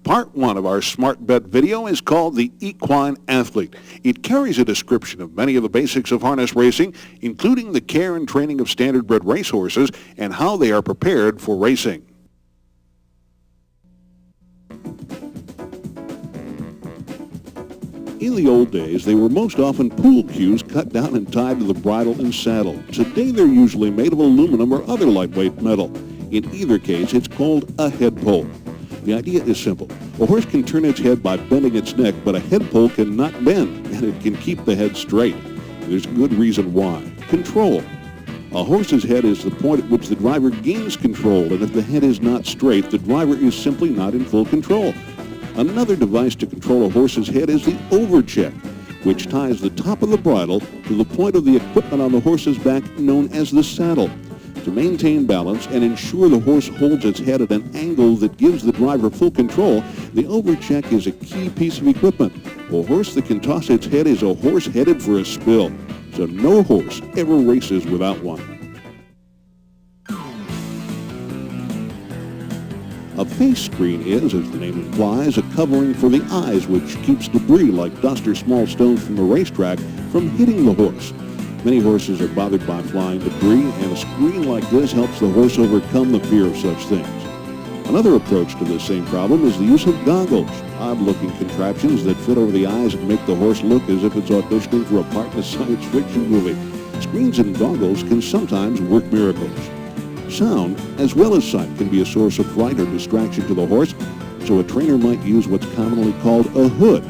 Part 1 of our SmartBet video is called The Equine Athlete. It carries a description of many of the basics of harness racing, including the care and training of standard-bred racehorses and how they are prepared for racing. In the old days, they were most often pool cues cut down and tied to the bridle and saddle. Today, they're usually made of aluminum or other lightweight metal. In either case, it's called a head pole. The idea is simple. A horse can turn its head by bending its neck, but a head pole cannot bend, and it can keep the head straight. There's a good reason why. Control. A horse's head is the point at which the driver gains control, and if the head is not straight, the driver is simply not in full control. Another device to control a horse's head is the overcheck, which ties the top of the bridle to the point of the equipment on the horse's back known as the saddle. To maintain balance and ensure the horse holds its head at an angle that gives the driver full control, the overcheck is a key piece of equipment. A horse that can toss its head is a horse headed for a spill, so no horse ever races without one. A face screen is, as the name implies, a covering for the eyes which keeps debris like dust or small stones from the racetrack from hitting the horse. Many horses are bothered by flying debris, and a screen like this helps the horse overcome the fear of such things. Another approach to this same problem is the use of goggles, odd-looking contraptions that fit over the eyes and make the horse look as if it's auditioning for a part in a science fiction movie. Screens and goggles can sometimes work miracles. Sound, as well as sight, can be a source of fright or distraction to the horse, so a trainer might use what's commonly called a hood,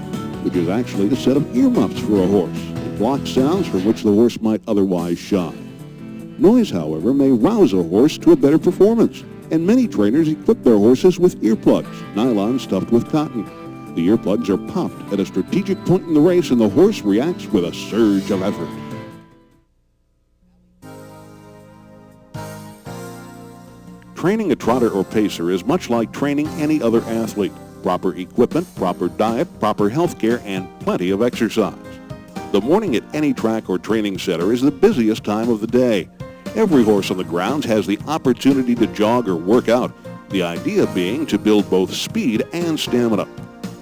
which is actually a set of earmuffs for a horse. Block sounds from which the horse might otherwise shy. Noise, however, may rouse a horse to a better performance, and many trainers equip their horses with earplugs, nylon stuffed with cotton. The earplugs are popped at a strategic point in the race, and the horse reacts with a surge of effort. Training a trotter or pacer is much like training any other athlete. Proper equipment, proper diet, proper health care, and plenty of exercise. The morning at any track or training center is the busiest time of the day. Every horse on the grounds has the opportunity to jog or work out, the idea being to build both speed and stamina.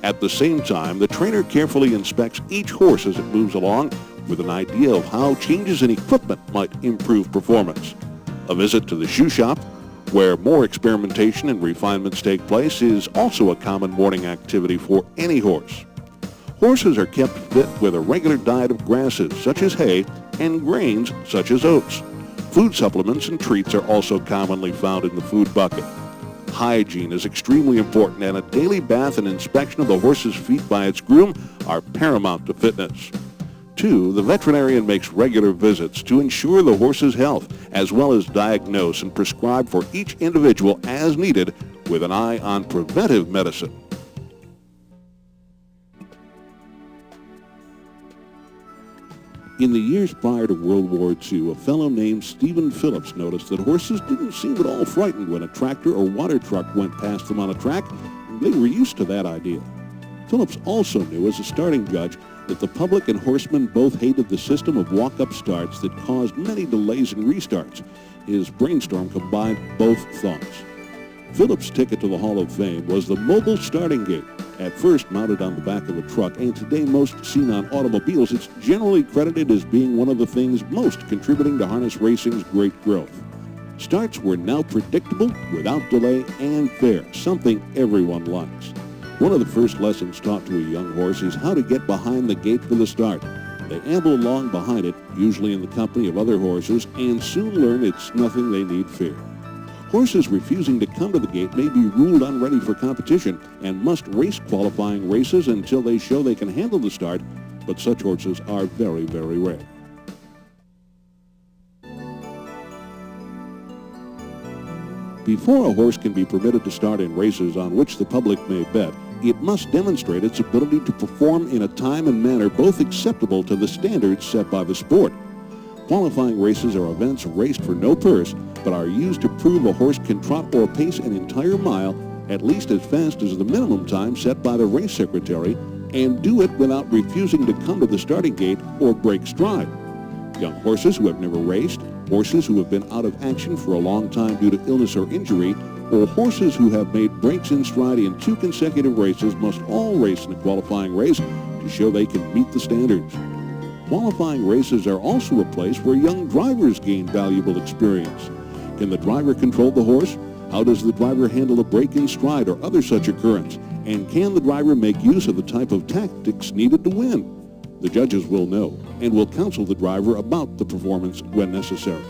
At the same time, the trainer carefully inspects each horse as it moves along with an idea of how changes in equipment might improve performance. A visit to the shoe shop, where more experimentation and refinements take place, is also a common morning activity for any horse. Horses are kept fit with a regular diet of grasses, such as hay, and grains, such as oats. Food supplements and treats are also commonly found in the food bucket. Hygiene is extremely important, and a daily bath and inspection of the horse's feet by its groom are paramount to fitness. 2, the veterinarian makes regular visits to ensure the horse's health, as well as diagnose and prescribe for each individual as needed, with an eye on preventive medicine. In the years prior to World War II, a fellow named Stephen Phillips noticed that horses didn't seem at all frightened when a tractor or water truck went past them on a track, and they were used to that idea. Phillips also knew as a starting judge that the public and horsemen both hated the system of walk-up starts that caused many delays and restarts. His brainstorm combined both thoughts. Phillips' ticket to the Hall of Fame was the mobile starting gate. At first mounted on the back of a truck, and today most seen on automobiles, it's generally credited as being one of the things most contributing to harness racing's great growth. Starts were now predictable, without delay, and fair, something everyone likes. One of the first lessons taught to a young horse is how to get behind the gate for the start. They amble along behind it, usually in the company of other horses, and soon learn it's nothing they need fear. Horses refusing to come to the gate may be ruled unready for competition and must race qualifying races until they show they can handle the start, but such horses are very, very rare. Before a horse can be permitted to start in races on which the public may bet, it must demonstrate its ability to perform in a time and manner both acceptable to the standards set by the sport. Qualifying races are events raced for no purse, but are used to prove a horse can trot or pace an entire mile at least as fast as the minimum time set by the race secretary, and do it without refusing to come to the starting gate or break stride. Young horses who have never raced, horses who have been out of action for a long time due to illness or injury, Well, horses who have made breaks in stride in 2 consecutive races must all race in a qualifying race to show they can meet the standards. Qualifying races are also a place where young drivers gain valuable experience. Can the driver control the horse? How does the driver handle a break in stride or other such occurrence? And can the driver make use of the type of tactics needed to win? The judges will know and will counsel the driver about the performance when necessary.